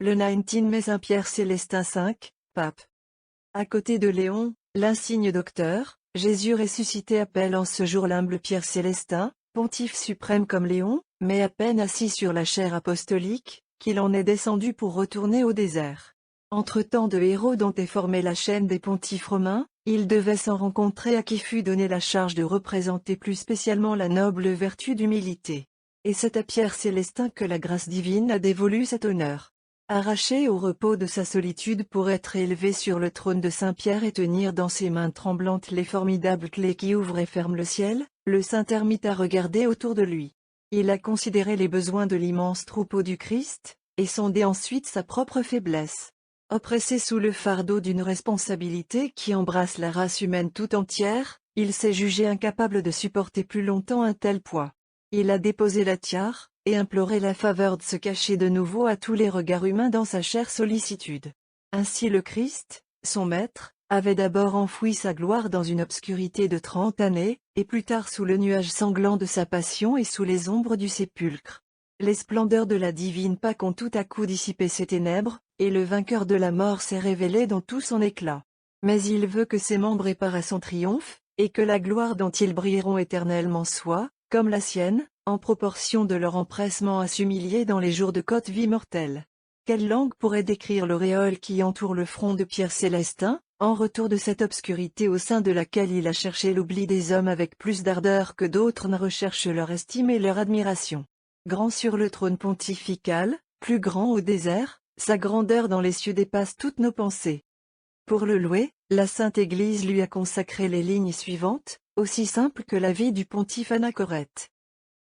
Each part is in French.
Le 19 mai Saint-Pierre Célestin V, pape. À côté de Léon, l'insigne docteur, Jésus ressuscité appelle en ce jour l'humble Pierre Célestin, pontife suprême comme Léon, mais à peine assis sur la chaire apostolique, qu'il en est descendu pour retourner au désert. Entre tant de héros dont est formée la chaîne des pontifes romains, il devait s'en rencontrer à qui fut donnée la charge de représenter plus spécialement la noble vertu d'humilité. Et c'est à Pierre Célestin que la grâce divine a dévolu cet honneur. Arraché au repos de sa solitude pour être élevé sur le trône de Saint-Pierre et tenir dans ses mains tremblantes les formidables clés qui ouvrent et ferment le ciel, le saint ermite a regardé autour de lui. Il a considéré les besoins de l'immense troupeau du Christ, et sondé ensuite sa propre faiblesse. Oppressé sous le fardeau d'une responsabilité qui embrasse la race humaine tout entière, il s'est jugé incapable de supporter plus longtemps un tel poids. Il a déposé la tiare, et imploré la faveur de se cacher de nouveau à tous les regards humains dans sa chère sollicitude. Ainsi le Christ, son maître, avait d'abord enfoui sa gloire dans une obscurité de 30 années, et plus tard sous le nuage sanglant de sa passion et sous les ombres du sépulcre. Les splendeurs de la divine Pâque ont tout à coup dissipé ces ténèbres, et le vainqueur de la mort s'est révélé dans tout son éclat. Mais il veut que ses membres aient part à son triomphe, et que la gloire dont ils brilleront éternellement soit, comme la sienne, en proportion de leur empressement à s'humilier dans les jours de cotte vie mortelle. Quelle langue pourrait décrire l'auréole qui entoure le front de Pierre Célestin, en retour de cette obscurité au sein de laquelle il a cherché l'oubli des hommes avec plus d'ardeur que d'autres ne recherchent leur estime et leur admiration. Grand sur le trône pontifical, plus grand au désert, sa grandeur dans les cieux dépasse toutes nos pensées. Pour le louer, la Sainte Église lui a consacré les lignes suivantes, aussi simples que la vie du pontife Anachorète.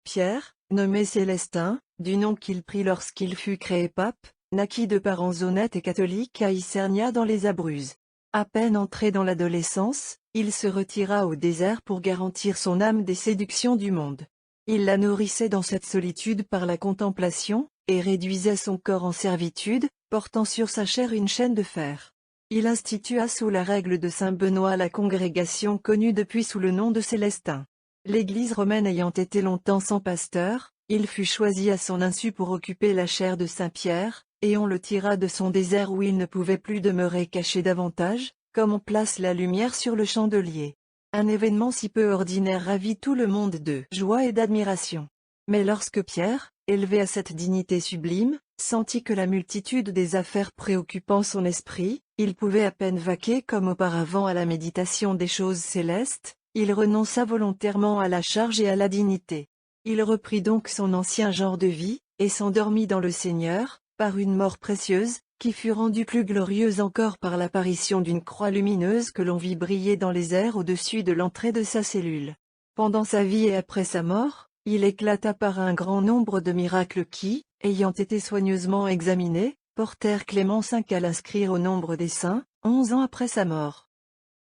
Pierre, nommé Célestin, du nom qu'il prit lorsqu'il fut créé pape, naquit de parents honnêtes et catholiques à Isernia dans les Abruzzes. À peine entré dans l'adolescence, il se retira au désert pour garantir son âme des séductions du monde. Il la nourrissait dans cette solitude par la contemplation, et réduisait son corps en servitude, portant sur sa chair une chaîne de fer. Il institua sous la règle de saint Benoît la congrégation connue depuis sous le nom de Célestin. L'Église romaine ayant été longtemps sans pasteur, il fut choisi à son insu pour occuper la chaire de Saint-Pierre, et on le tira de son désert où il ne pouvait plus demeurer caché davantage, comme on place la lumière sur le chandelier. Un événement si peu ordinaire ravit tout le monde de joie et d'admiration. Mais lorsque Pierre, élevé à cette dignité sublime, sentit que la multitude des affaires préoccupant son esprit, il pouvait à peine vaquer comme auparavant à la méditation des choses célestes, il renonça volontairement à la charge et à la dignité. Il reprit donc son ancien genre de vie, et s'endormit dans le Seigneur, par une mort précieuse, qui fut rendue plus glorieuse encore par l'apparition d'une croix lumineuse que l'on vit briller dans les airs au-dessus de l'entrée de sa cellule. Pendant sa vie et après sa mort, il éclata par un grand nombre de miracles qui, ayant été soigneusement examinés, portèrent Clément V à l'inscrire au nombre des saints, 11 ans après sa mort.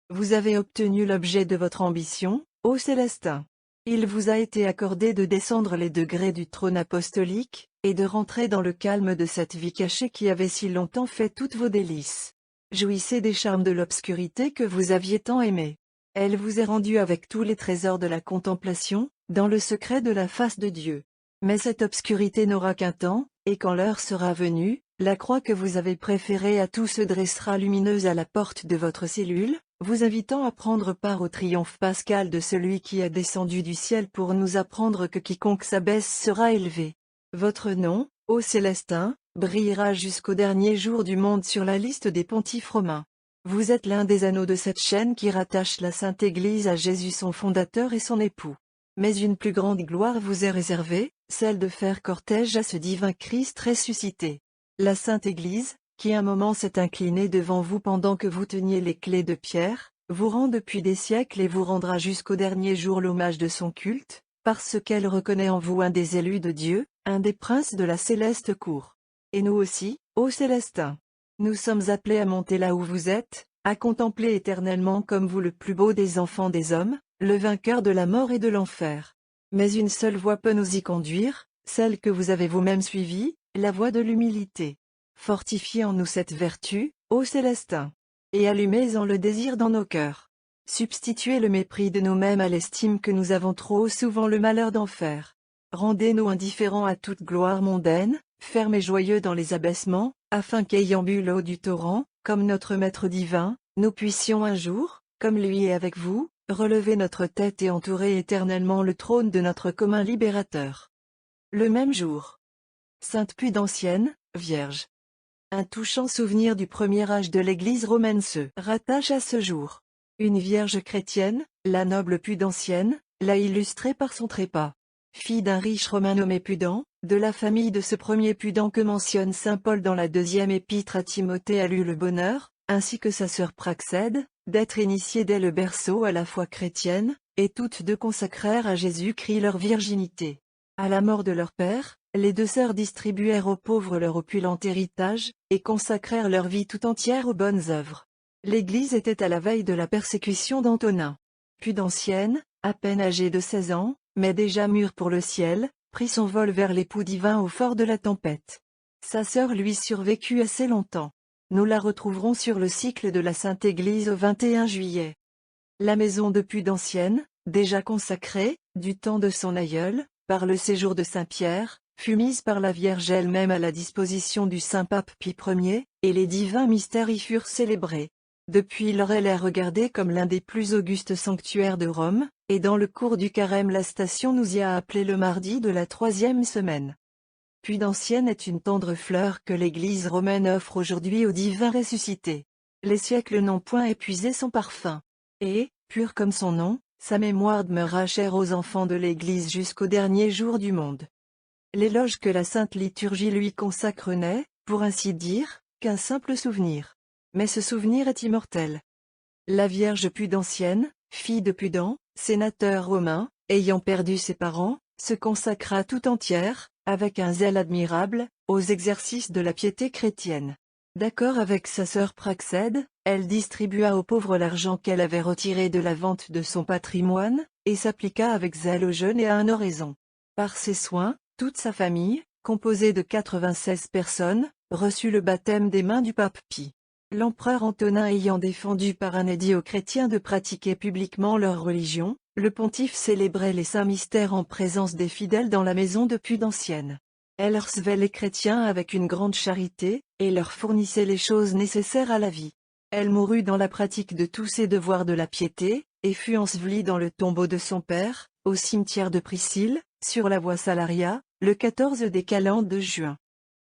Vous avez obtenu l'objet de votre ambition, ô Célestin. Il vous a été accordé de descendre les degrés du trône apostolique, et de rentrer dans le calme de cette vie cachée qui avait si longtemps fait toutes vos délices. Jouissez des charmes de l'obscurité que vous aviez tant aimée. Elle vous est rendue avec tous les trésors de la contemplation, dans le secret de la face de Dieu. Mais cette obscurité n'aura qu'un temps, et quand l'heure sera venue, la croix que vous avez préférée à tout se dressera lumineuse à la porte de votre cellule, vous invitant à prendre part au triomphe pascal de celui qui a descendu du ciel pour nous apprendre que quiconque s'abaisse sera élevé. Votre nom, ô Célestin, brillera jusqu'au dernier jour du monde sur la liste des pontifes romains. Vous êtes l'un des anneaux de cette chaîne qui rattache la Sainte Église à Jésus son fondateur et son époux. Mais une plus grande gloire vous est réservée, celle de faire cortège à ce divin Christ ressuscité. La Sainte Église, qui un moment s'est inclinée devant vous pendant que vous teniez les clés de Pierre, vous rend depuis des siècles et vous rendra jusqu'au dernier jour l'hommage de son culte, parce qu'elle reconnaît en vous un des élus de Dieu, un des princes de la céleste cour. Et nous aussi, ô Célestin, nous sommes appelés à monter là où vous êtes, à contempler éternellement comme vous le plus beau des enfants des hommes, le vainqueur de la mort et de l'enfer. Mais une seule voie peut nous y conduire, celle que vous avez vous-même suivie, la voie de l'humilité. Fortifiez en nous cette vertu, ô Célestin, et allumez-en le désir dans nos cœurs. Substituez le mépris de nous-mêmes à l'estime que nous avons trop souvent le malheur d'en faire. Rendez-nous indifférents à toute gloire mondaine, fermes et joyeux dans les abaissements, afin qu'ayant bu l'eau du torrent, comme notre Maître divin, nous puissions un jour, comme lui et avec vous, relever notre tête et entourer éternellement le trône de notre commun libérateur. Le même jour. Sainte Pudancienne, Vierge. Un touchant souvenir du premier âge de l'Église romaine se rattache à ce jour. Une vierge chrétienne, la noble Pudancienne, l'a illustrée par son trépas. Fille d'un riche Romain nommé Pudent, de la famille de ce premier Pudent que mentionne saint Paul dans la deuxième épître à Timothée a eu le bonheur, ainsi que sa sœur Praxède, d'être initiées dès le berceau à la foi chrétienne, et toutes deux consacrèrent à Jésus-Christ leur virginité. À la mort de leur père, les deux sœurs distribuèrent aux pauvres leur opulent héritage, et consacrèrent leur vie tout entière aux bonnes œuvres. L'Église était à la veille de la persécution d'Antonin. Pudancienne, à peine âgée de 16 ans, mais déjà mûre pour le ciel, prit son vol vers l'époux divin au fort de la tempête. Sa sœur lui survécut assez longtemps. Nous la retrouverons sur le cycle de la Sainte Église au 21 juillet. La maison de Pudancienne, déjà consacrée, du temps de son aïeul, par le séjour de Saint-Pierre, fut mise par la Vierge elle-même à la disposition du Saint-Pape Pie Ier, et les divins mystères y furent célébrés. Depuis lors elle est regardée comme l'un des plus augustes sanctuaires de Rome, et dans le cours du carême la station nous y a appelé le mardi de la 3e semaine. Pudancienne est une tendre fleur que l'Église romaine offre aujourd'hui aux divins ressuscités. Les siècles n'ont point épuisé son parfum. Et, pure comme son nom, sa mémoire demeurera chère aux enfants de l'Église jusqu'au dernier jour du monde. L'éloge que la Sainte Liturgie lui consacre n'est, pour ainsi dire, qu'un simple souvenir. Mais ce souvenir est immortel. La Vierge Pudancienne, fille de Pudent, sénateur romain, ayant perdu ses parents, se consacra tout entière, avec un zèle admirable, aux exercices de la piété chrétienne. D'accord avec sa sœur Praxède, elle distribua aux pauvres l'argent qu'elle avait retiré de la vente de son patrimoine, et s'appliqua avec zèle au jeûne et à un oraison. Par ses soins, toute sa famille, composée de 96 personnes, reçut le baptême des mains du pape Pie. L'empereur Antonin ayant défendu par un édit aux chrétiens de pratiquer publiquement leur religion, le pontife célébrait les saints mystères en présence des fidèles dans la maison de Pudancienne. Elle recevait les chrétiens avec une grande charité, et leur fournissait les choses nécessaires à la vie. Elle mourut dans la pratique de tous ses devoirs de la piété, et fut ensevelie dans le tombeau de son père, au cimetière de Priscille, sur la voie Salaria, le 14 des calendes de juin.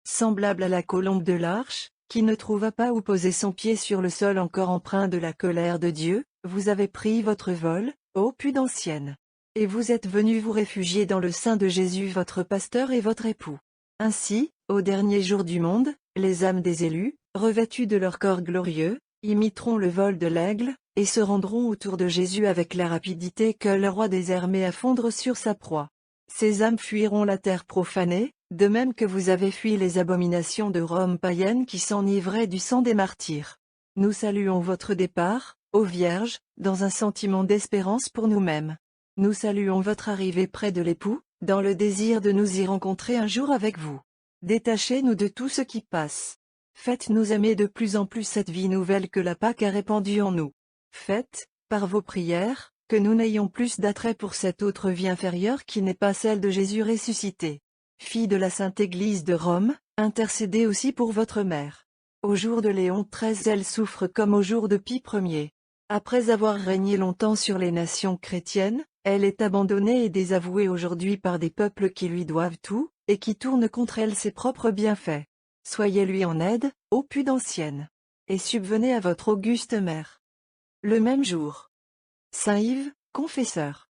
Semblable à la colombe de l'arche, qui ne trouva pas où poser son pied sur le sol encore empreint de la colère de Dieu, vous avez pris votre vol, ô Pudancienne. Et vous êtes venus vous réfugier dans le sein de Jésus votre pasteur et votre époux. Ainsi, au dernier jour du monde, les âmes des élus, revêtues de leur corps glorieux, imiteront le vol de l'aigle, et se rendront autour de Jésus avec la rapidité que le roi des airs met à fondre sur sa proie. Ces âmes fuiront la terre profanée, de même que vous avez fui les abominations de Rome païenne qui s'enivraient du sang des martyrs. Nous saluons votre départ, ô Vierge, dans un sentiment d'espérance pour nous-mêmes. Nous saluons votre arrivée près de l'époux, dans le désir de nous y rencontrer un jour avec vous. Détachez-nous de tout ce qui passe. Faites-nous aimer de plus en plus cette vie nouvelle que la Pâque a répandue en nous. Faites, par vos prières, que nous n'ayons plus d'attrait pour cette autre vie inférieure qui n'est pas celle de Jésus ressuscité. Fille de la Sainte Église de Rome, intercédez aussi pour votre mère. Au jour de Léon XIII elle souffre comme au jour de Pie Ier. Après avoir régné longtemps sur les nations chrétiennes, elle est abandonnée et désavouée aujourd'hui par des peuples qui lui doivent tout, et qui tournent contre elle ses propres bienfaits. Soyez-lui en aide, ô Pudancienne. Et subvenez à votre auguste mère. Le même jour. Saint Yves, confesseur.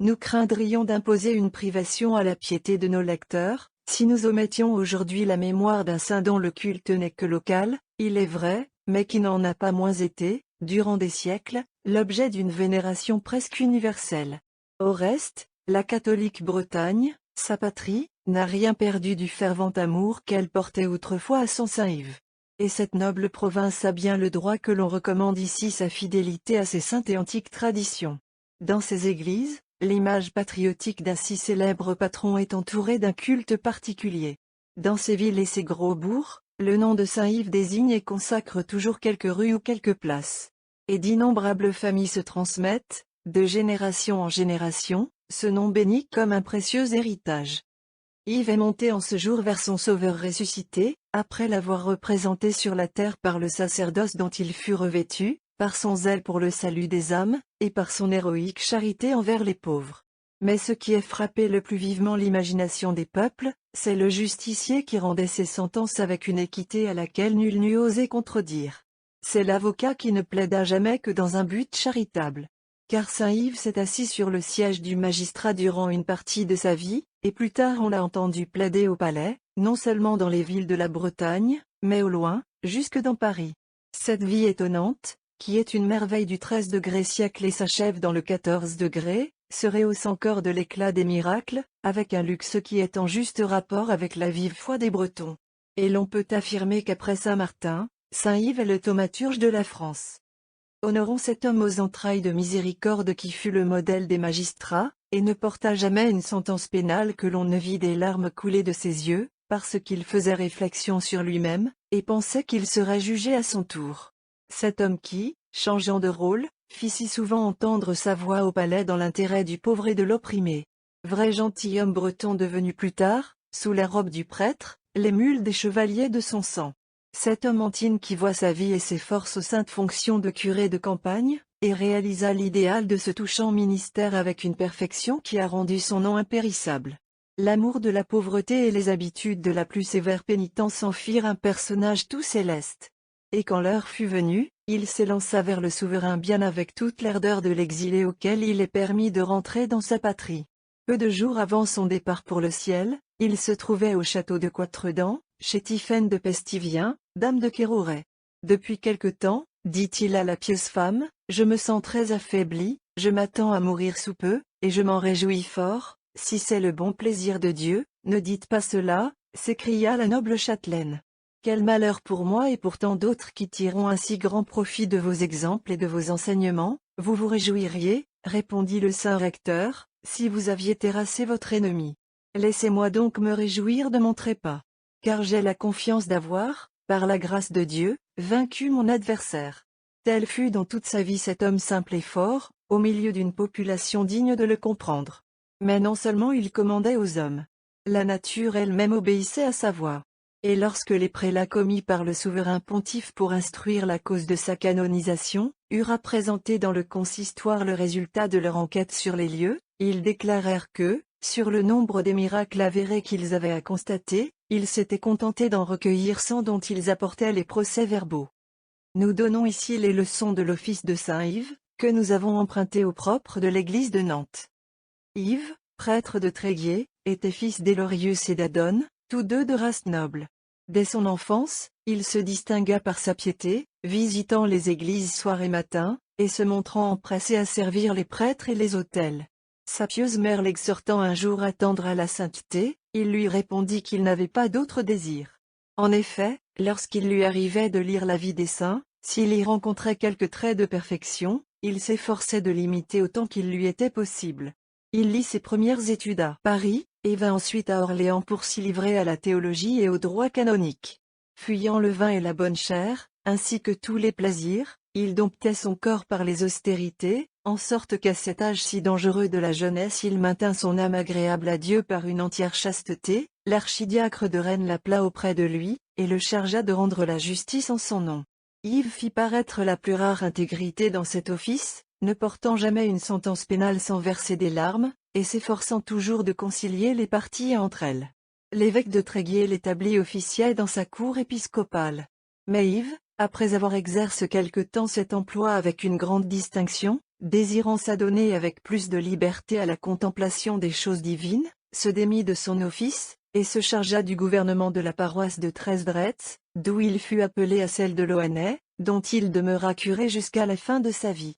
Nous craindrions d'imposer une privation à la piété de nos lecteurs, si nous omettions aujourd'hui la mémoire d'un saint dont le culte n'est que local, il est vrai, mais qui n'en a pas moins été, durant des siècles, l'objet d'une vénération presque universelle. Au reste, la catholique Bretagne, sa patrie, n'a rien perdu du fervent amour qu'elle portait autrefois à son Saint Yves. Et cette noble province a bien le droit que l'on recommande ici sa fidélité à ses saintes et antiques traditions. Dans ces églises, l'image patriotique d'un si célèbre patron est entourée d'un culte particulier. Dans ces villes et ces gros bourgs, le nom de Saint Yves désigne et consacre toujours quelques rues ou quelques places. Et d'innombrables familles se transmettent, de génération en génération, ce nom béni comme un précieux héritage. Yves est monté en ce jour vers son Sauveur ressuscité, après l'avoir représenté sur la terre par le sacerdoce dont il fut revêtu, par son zèle pour le salut des âmes, et par son héroïque charité envers les pauvres. Mais ce qui a frappé le plus vivement l'imagination des peuples, c'est le justicier qui rendait ses sentences avec une équité à laquelle nul n'eût osé contredire. C'est l'avocat qui ne plaida jamais que dans un but charitable. Car saint Yves s'est assis sur le siège du magistrat durant une partie de sa vie, et plus tard on l'a entendu plaider au palais, non seulement dans les villes de la Bretagne, mais au loin, jusque dans Paris. Cette vie étonnante, qui est une merveille du 13 degré siècle et s'achève dans le 14 degré, se rehausse encore de l'éclat des miracles, avec un luxe qui est en juste rapport avec la vive foi des Bretons. Et l'on peut affirmer qu'après Saint-Martin, saint Yves est le thaumaturge de la France. Honorons cet homme aux entrailles de miséricorde qui fut le modèle des magistrats, et ne porta jamais une sentence pénale que l'on ne vit des larmes couler de ses yeux, parce qu'il faisait réflexion sur lui-même, et pensait qu'il serait jugé à son tour. Cet homme qui, changeant de rôle, fit si souvent entendre sa voix au palais dans l'intérêt du pauvre et de l'opprimé. Vrai gentilhomme breton devenu plus tard, sous la robe du prêtre, l'émule des chevaliers de son sang. Cet homme Antine qui voit sa vie et ses forces aux saintes fonctions de curé de campagne, et réalisa l'idéal de ce touchant ministère avec une perfection qui a rendu son nom impérissable. L'amour de la pauvreté et les habitudes de la plus sévère pénitence en firent un personnage tout céleste. Et quand l'heure fut venue, il s'élança vers le souverain bien avec toute l'ardeur de l'exilé auquel il est permis de rentrer dans sa patrie. Peu de jours avant son départ pour le ciel, il se trouvait au château de Quatredam, chez Tiphaine de Pestivien, dame de Kéroret. Depuis quelque temps, dit-il à la pieuse femme, je me sens très affaibli, je m'attends à mourir sous peu, et je m'en réjouis fort. Si c'est le bon plaisir de Dieu, ne dites pas cela, s'écria la noble châtelaine. Quel malheur pour moi et pour tant d'autres qui tireront un si grand profit de vos exemples et de vos enseignements, vous vous réjouiriez, répondit le saint recteur, si vous aviez terrassé votre ennemi. Laissez-moi donc me réjouir de mon trépas. Car j'ai la confiance d'avoir, par la grâce de Dieu, vaincu mon adversaire. Tel fut dans toute sa vie cet homme simple et fort, au milieu d'une population digne de le comprendre. Mais non seulement il commandait aux hommes. La nature elle-même obéissait à sa voix. Et lorsque les prélats commis par le souverain pontife pour instruire la cause de sa canonisation, eurent à présenter dans le consistoire le résultat de leur enquête sur les lieux, ils déclarèrent que, sur le nombre des miracles avérés qu'ils avaient à constater, ils s'étaient contentés d'en recueillir 100 dont ils apportaient les procès-verbaux. Nous donnons ici les leçons de l'office de saint Yves, que nous avons emprunté au propre de l'église de Nantes. Yves, prêtre de Tréguier, était fils d'Élorius et d'Adone, tous deux de race noble. Dès son enfance, il se distingua par sa piété, visitant les églises soir et matin, et se montrant empressé à servir les prêtres et les autels. Sa pieuse mère l'exhortant un jour à tendre à la sainteté, il lui répondit qu'il n'avait pas d'autre désir. En effet, lorsqu'il lui arrivait de lire la vie des saints, s'il y rencontrait quelques traits de perfection, il s'efforçait de l'imiter autant qu'il lui était possible. Il lit ses premières études à Paris, et vint ensuite à Orléans pour s'y livrer à la théologie et au droit canonique. Fuyant le vin et la bonne chère, ainsi que tous les plaisirs, il domptait son corps par les austérités, en sorte qu'à cet âge si dangereux de la jeunesse il maintint son âme agréable à Dieu par une entière chasteté. L'archidiacre de Rennes l'appela auprès de lui, et le chargea de rendre la justice en son nom. Yves fit paraître la plus rare intégrité dans cet office, ne portant jamais une sentence pénale sans verser des larmes, et s'efforçant toujours de concilier les parties entre elles. L'évêque de Tréguier l'établit officier dans sa cour épiscopale. Mais Yves, après avoir exercé quelque temps cet emploi avec une grande distinction, désirant s'adonner avec plus de liberté à la contemplation des choses divines, se démit de son office, et se chargea du gouvernement de la paroisse de Tresdretz, d'où il fut appelé à celle de Loannais, dont il demeura curé jusqu'à la fin de sa vie.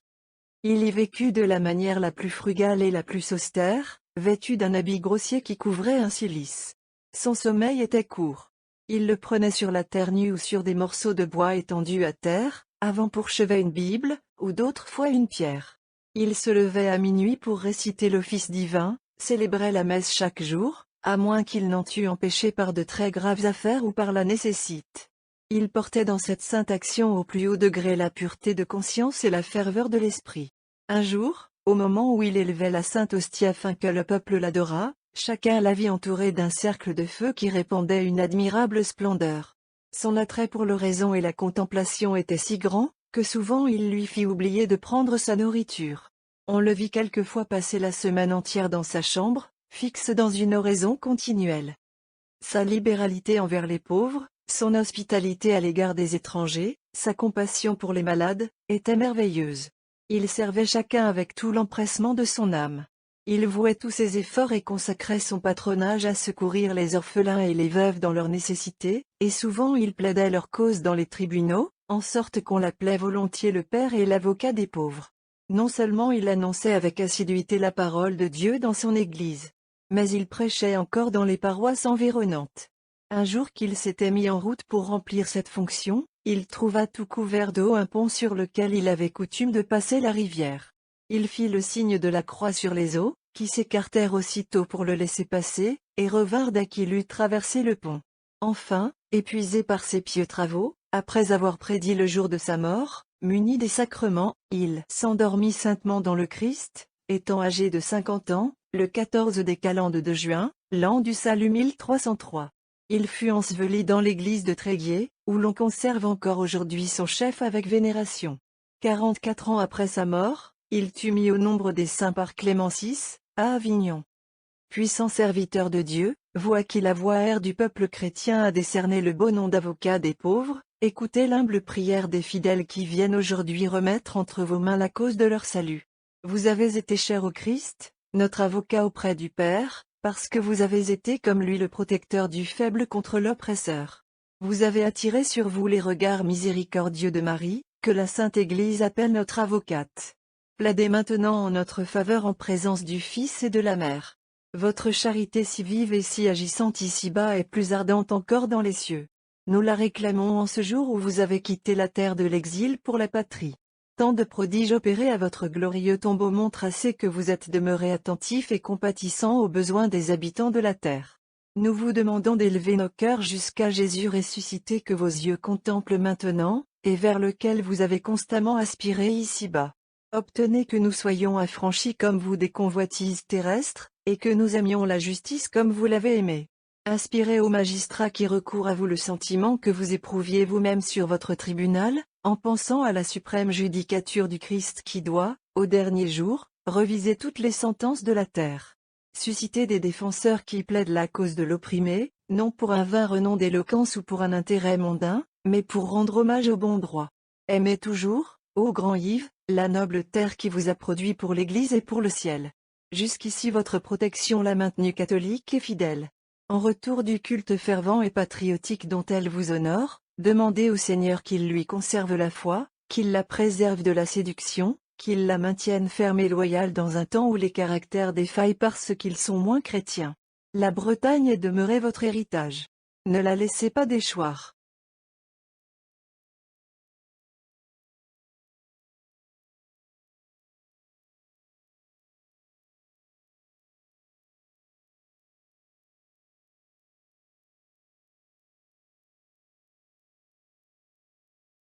Il y vécut de la manière la plus frugale et la plus austère, vêtu d'un habit grossier qui couvrait un cilice. Son sommeil était court. Il le prenait sur la terre nue ou sur des morceaux de bois étendus à terre, avant pour chevet une Bible, ou d'autres fois une pierre. Il se levait à minuit pour réciter l'office divin, célébrait la messe chaque jour, à moins qu'il n'en eût empêché par de très graves affaires ou par la nécessite. Il portait dans cette sainte action au plus haut degré la pureté de conscience et la ferveur de l'esprit. Un jour, au moment où il élevait la sainte hostie afin que le peuple l'adorât, Chacun la vit entourée d'un cercle de feu qui répandait une admirable splendeur. Son attrait pour l'oraison et la contemplation était si grand, que souvent il lui fit oublier de prendre sa nourriture. On le vit quelquefois passer la semaine entière dans sa chambre, fixe dans une oraison continuelle. Sa libéralité envers les pauvres, son hospitalité à l'égard des étrangers, sa compassion pour les malades, était merveilleuse. Il servait chacun avec tout l'empressement de son âme. Il vouait tous ses efforts et consacrait son patronage à secourir les orphelins et les veuves dans leur nécessité, et souvent il plaidait leur cause dans les tribunaux, en sorte qu'on l'appelait volontiers le père et l'avocat des pauvres. Non seulement il annonçait avec assiduité la parole de Dieu dans son église, mais il prêchait encore dans les paroisses environnantes. Un jour qu'il s'était mis en route pour remplir cette fonction, il trouva tout couvert d'eau un pont sur lequel il avait coutume de passer la rivière. Il fit le signe de la croix sur les eaux, qui s'écartèrent aussitôt pour le laisser passer, et revinrent dès qu'il eut traversé le pont. Enfin, épuisé par ses pieux travaux, après avoir prédit le jour de sa mort, muni des sacrements, il s'endormit saintement dans le Christ, étant âgé de 50 ans, le 14 des calendes de juin, l'an du salut 1303. Il fut enseveli dans l'église de Tréguier, où l'on conserve encore aujourd'hui son chef avec vénération. 44 ans après sa mort, il fut mis au nombre des saints par Clément VI, à Avignon. Puissant serviteur de Dieu, vous à qui la voix air du peuple chrétien a décerné le beau nom d'avocat des pauvres, écoutez l'humble prière des fidèles qui viennent aujourd'hui remettre entre vos mains la cause de leur salut. Vous avez été cher au Christ, notre avocat auprès du Père, parce que vous avez été comme lui le protecteur du faible contre l'oppresseur. Vous avez attiré sur vous les regards miséricordieux de Marie, que la Sainte Église appelle notre avocate. Plaidez maintenant en notre faveur en présence du Fils et de la Mère. Votre charité si vive et si agissante ici-bas est plus ardente encore dans les cieux. Nous la réclamons en ce jour où vous avez quitté la terre de l'exil pour la patrie. Tant de prodiges opérés à votre glorieux tombeau montrent assez que vous êtes demeuré attentif et compatissant aux besoins des habitants de la terre. Nous vous demandons d'élever nos cœurs jusqu'à Jésus ressuscité que vos yeux contemplent maintenant, et vers lequel vous avez constamment aspiré ici-bas. Obtenez que nous soyons affranchis comme vous des convoitises terrestres, et que nous aimions la justice comme vous l'avez aimée. Inspirez aux magistrats qui recourent à vous le sentiment que vous éprouviez vous-même sur votre tribunal, en pensant à la suprême judicature du Christ qui doit, au dernier jour, reviser toutes les sentences de la terre. Suscitez des défenseurs qui plaident la cause de l'opprimé, non pour un vain renom d'éloquence ou pour un intérêt mondain, mais pour rendre hommage au bon droit. Aimez toujours, ô grand Yves, la noble terre qui vous a produit pour l'Église et pour le ciel. Jusqu'ici votre protection l'a maintenue catholique et fidèle. En retour du culte fervent et patriotique dont elle vous honore, demandez au Seigneur qu'il lui conserve la foi, qu'il la préserve de la séduction, qu'il la maintienne ferme et loyale dans un temps où les caractères défaillent parce qu'ils sont moins chrétiens. La Bretagne est demeurée votre héritage. Ne la laissez pas déchoir.